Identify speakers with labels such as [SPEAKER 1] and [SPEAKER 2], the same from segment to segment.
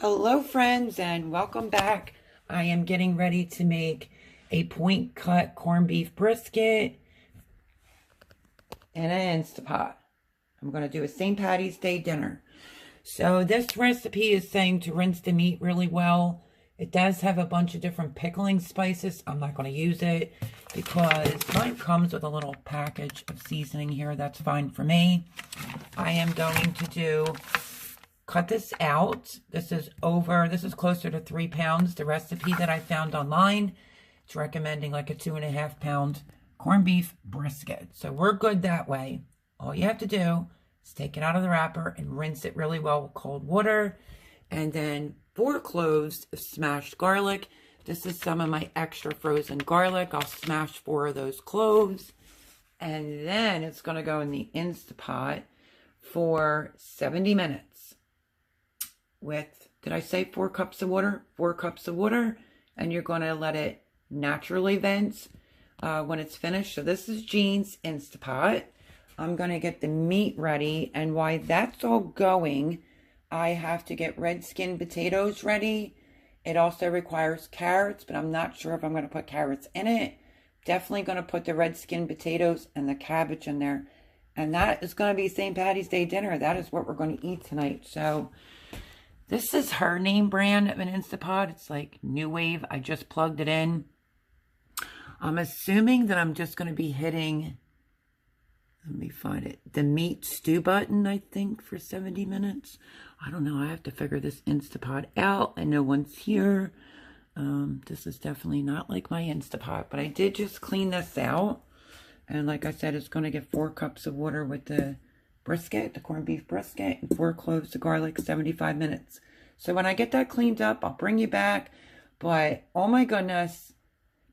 [SPEAKER 1] Hello friends and welcome back. I am getting ready to make a point cut corned beef brisket in an Instapot. I'm going to do a St. Patty's Day dinner. So this recipe is saying to rinse the meat really well. It does have a bunch of different pickling spices. I'm not going to use it because mine comes with a little package of seasoning here. That's fine for me. I am going to cut this out. This is closer to 3 pounds. The recipe that I found online, it's recommending like a 2.5 pound corned beef brisket. So we're good that way. All you have to do is take it out of the wrapper and rinse it really well with cold water. And then 4 cloves of smashed garlic. This is some of my extra frozen garlic. I'll smash 4 of those cloves. And then it's going to go in the Instapot for 70 minutes. With, did I say 4 cups of water? 4 cups of water. And you're going to let it naturally vent when it's finished. So this is Jean's Instapot. I'm going to get the meat ready. And while that's all going, I have to get red skin potatoes ready. It also requires carrots, but I'm not sure if I'm going to put carrots in it. Definitely going to put the red skin potatoes and the cabbage in there. And that is going to be St. Patty's Day dinner. That is what we're going to eat tonight. So this is her name brand of an Instapot. It's like New Wave. I just plugged it in. I'm assuming that I'm just going to be hitting, let me find it, the meat stew button, I think, for 70 minutes. I don't know. I have to figure this Instapot out. And no one's here. This is definitely not like my Instapot. But I did just clean this out. And like I said, it's going to get 4 cups of water with the brisket, the corned beef brisket, and 4 cloves of garlic, 75 minutes. So when I get that cleaned up, I'll bring you back. But oh my goodness,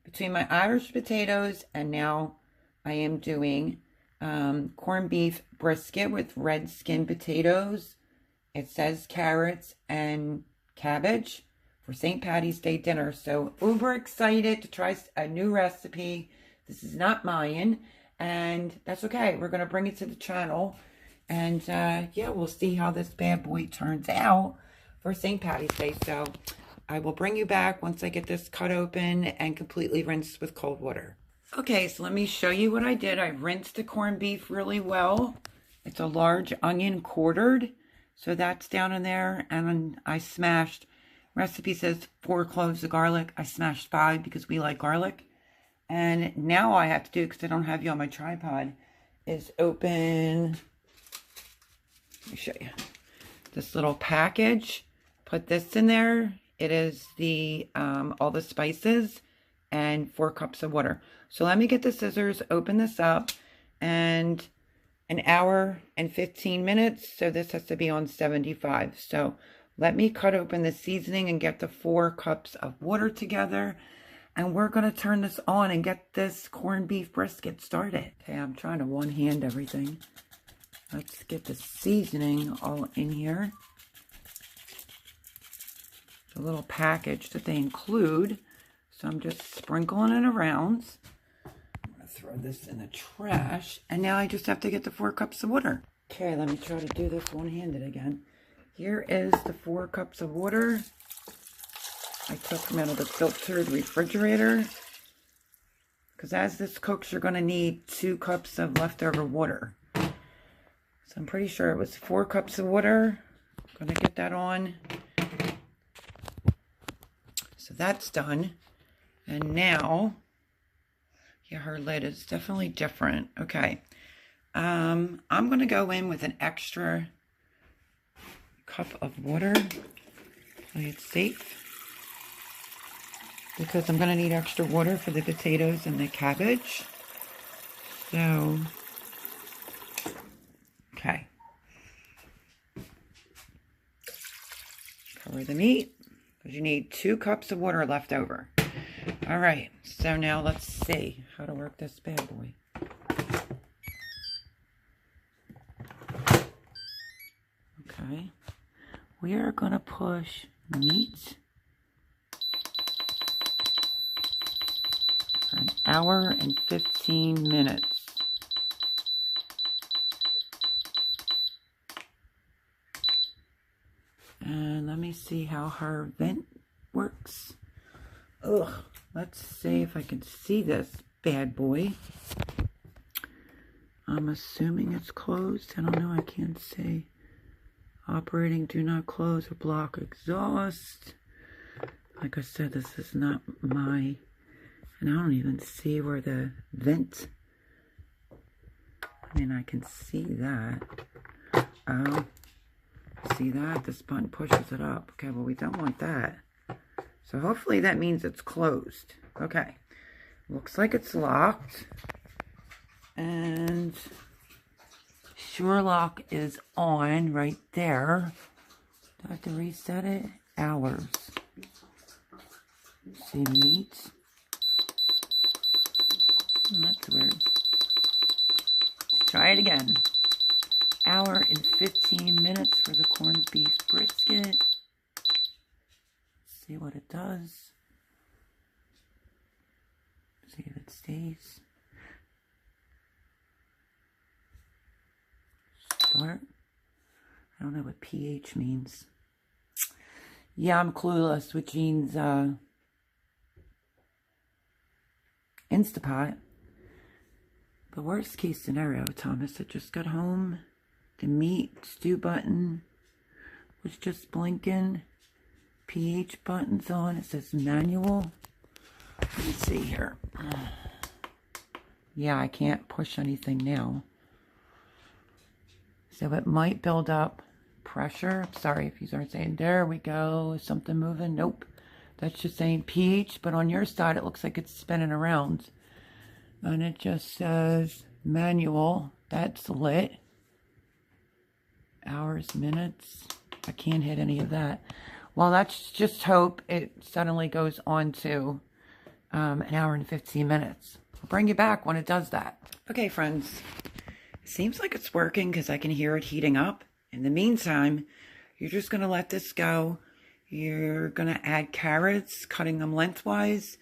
[SPEAKER 1] between my Irish potatoes and now I am doing corned beef brisket with red skin potatoes. It says carrots and cabbage for St. Patty's Day dinner. So uber excited to try a new recipe. This is not mine, and that's okay. We're going to bring it to the channel. And yeah, we'll see how this bad boy turns out for St. Patty's Day. So I will bring you back once I get this cut open and completely rinsed with cold water. Okay, so let me show you what I did. I rinsed the corned beef really well. It's a large onion quartered. So that's down in there. And I smashed, recipe says 4 cloves of garlic. I smashed 5 because we like garlic. And now all I have to do, because I don't have you on my tripod, is open, let me show you, this little package. Put this in there. It is the all the spices and 4 cups of water. So let me get the scissors, open this up, and an hour and 15 minutes. So this has to be on 75. So let me cut open the seasoning and get the 4 cups of water together. And we're going to turn this on and get this corned beef brisket started. Okay, I'm trying to one-hand everything. Let's get the seasoning all in here. It's a little package that they include. So I'm just sprinkling it around. I'm going to throw this in the trash. And now I just have to get the 4 cups of water. Okay, let me try to do this one-handed again. Here is the 4 cups of water I took from out of the filtered refrigerator. Because as this cooks, you're going to need 2 cups of leftover water. So I'm pretty sure it was 4 cups of water. I'm going to get that on. So that's done. And now, yeah, her lid is definitely different. Okay. I'm going to go in with an extra cup of water. Play it safe. Because I'm going to need extra water for the potatoes and the cabbage. So, okay. Cover the meat. Because you need 2 cups of water left over. All right. So now let's see how to work this bad boy. Okay. We are going to push meat for an hour and 15 minutes. And let me see how her vent works. Ugh, let's see if I can see this bad boy. I'm assuming it's closed. I don't know, I can't see. Operating, do not close or block exhaust. Like I said, this is not my, and I don't even see where the vent, I mean, I can see that. Oh, see that? This button pushes it up. Okay, well, we don't want that. So hopefully that means it's closed. Okay, looks like it's locked. And Sure Lock is on right there. Do I have to reset it? Hours. See meat. That's weird. Try it again. Hour and 15 minutes for the corned beef brisket. See what it does. See if it stays. Start. I don't know what pH means. Yeah, I'm clueless, which means Instapot. The worst case scenario, Thomas, I just got home. The meat stew button was just blinking. pH button's on. It says manual. Let me see here. Yeah, I can't push anything now. So it might build up pressure. Sorry if you aren't saying, there we go, is something moving? Nope. That's just saying pH, but on your side it looks like it's spinning around. And it just says manual. That's lit. Hours, minutes. I can't hit any of that. Well, let's just hope it suddenly goes on to an hour and 15 minutes. I'll bring you back when it does that. Okay, friends. It seems like it's working because I can hear it heating up. In the meantime, you're just going to let this go. You're going to add carrots, cutting them lengthwise,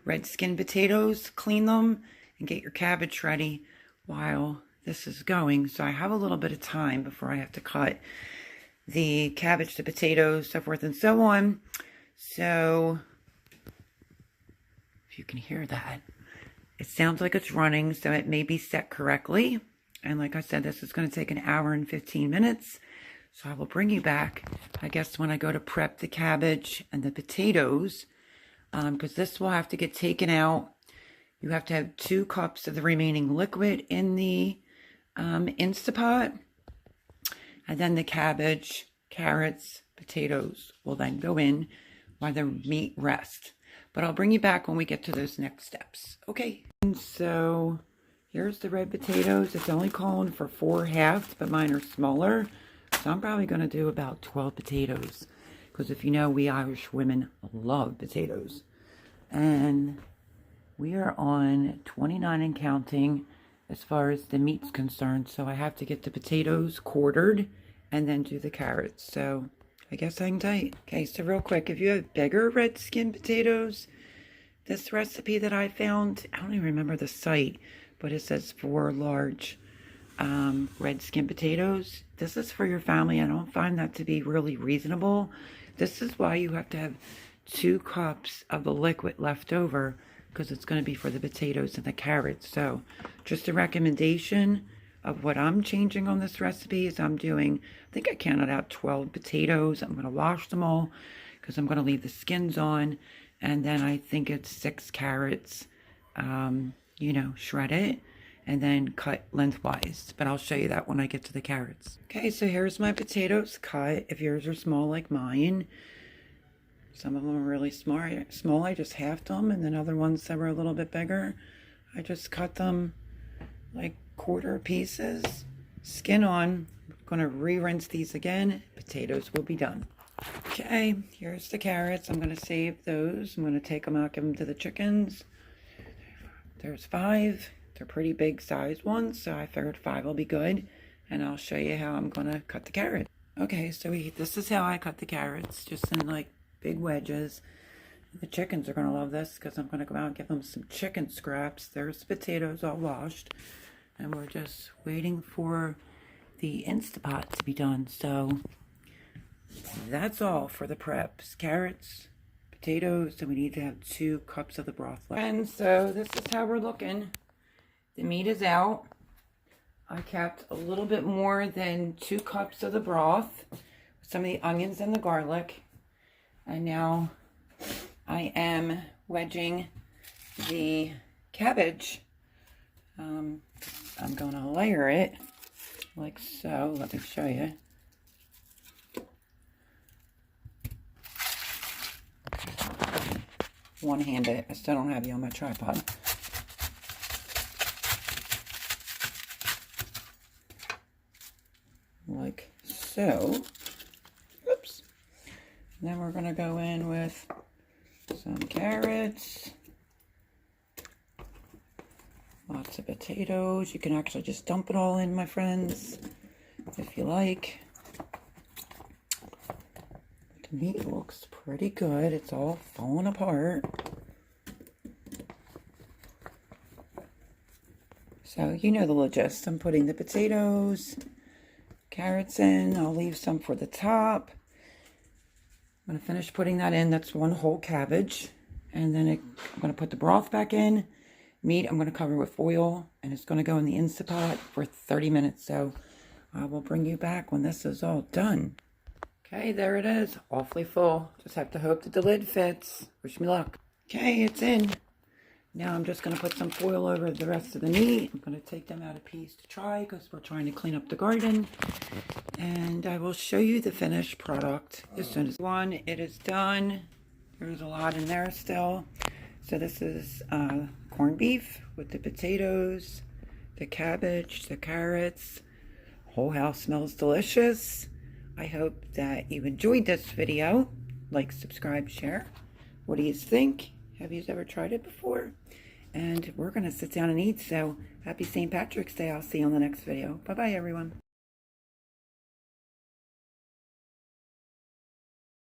[SPEAKER 1] red skin potatoes, clean them, and get your cabbage ready while this is going. So I have a little bit of time before I have to cut the cabbage, the potatoes, so forth and so on. So if you can hear that, it sounds like it's running, so it may be set correctly. And like I said, this is going to take an hour and 15 minutes. So I will bring you back, I guess, when I go to prep the cabbage and the potatoes, because this will have to get taken out. You have to have 2 cups of the remaining liquid in the Instapot. And then the cabbage, carrots, potatoes will then go in while the meat rests. But I'll bring you back when we get to those next steps. Okay. And so here's the red potatoes. It's only calling for 4 halves, but mine are smaller. So I'm probably going to do about 12 potatoes. Because if you know, we Irish women love potatoes. And we are on 29 and counting as far as the meat's concerned. So I have to get the potatoes quartered and then do the carrots. So I guess I can tell you. Okay, so real quick, if you have bigger red skin potatoes, this recipe that I found, I don't even remember the site, but it says 4 large red skin potatoes. This is for your family. I don't find that to be really reasonable. This is why you have to have 2 cups of the liquid left over, because it's going to be for the potatoes and the carrots. So just a recommendation of what I'm changing on this recipe is I'm doing, I think I counted out 12 potatoes. I'm going to wash them all because I'm going to leave the skins on. And then I think it's 6 carrots, you know, shred it and then cut lengthwise. But I'll show you that when I get to the carrots. Okay, so here's my potatoes cut. If yours are small like mine, some of them are really small. I just halved them, and then other ones that were a little bit bigger, I just cut them like quarter pieces. Skin on. I'm going to re-rinse these again. Potatoes will be done. Okay, here's the carrots. I'm going to save those. I'm going to take them out, give them to the chickens. There's 5. They're pretty big sized ones, so I figured 5 will be good. And I'll show you how I'm going to cut the carrot. Okay, so this is how I cut the carrots, just in like big wedges. The chickens are going to love this because I'm going to go out and give them some chicken scraps. There's the potatoes all washed. And we're just waiting for the Instapot to be done. So that's all for the preps. Carrots, potatoes, and we need to have 2 cups of the broth left. And so this is how we're looking. The meat is out. I kept a little bit more than 2 cups of the broth, some of the onions and the garlic. And now I am wedging the cabbage. I'm going to layer it like so. Let me show you. One-handed. I still don't have you on my tripod. Like so. Oops. And then we're going to go in with some carrots. Lots of potatoes. You can actually just dump it all in, my friends, if you like. The meat looks pretty good. It's all falling apart. So you know the gist. I'm putting the potatoes, carrots in. I'll leave some for the top. I'm going to finish putting that in. That's 1 whole cabbage. And then I'm going to put the broth back in. Meat I'm going to cover with foil, and it's going to go in the Instant Pot for 30 minutes. So I will bring you back when this is all done. Okay, there it is. Awfully full. Just have to hope that the lid fits. Wish me luck. Okay, it's in. Now I'm just going to put some foil over the rest of the meat. I'm going to take them out a piece to try because we're trying to clean up the garden. And I will show you the finished product as soon as it is done. There's a lot in there still. So this is corned beef with the potatoes, the cabbage, the carrots. Whole house smells delicious. I hope that you enjoyed this video. Like, subscribe, share. What do you think? Have you ever tried it before? And we're going to sit down and eat. So happy St. Patrick's Day. I'll see you on the next video. Bye-bye, everyone.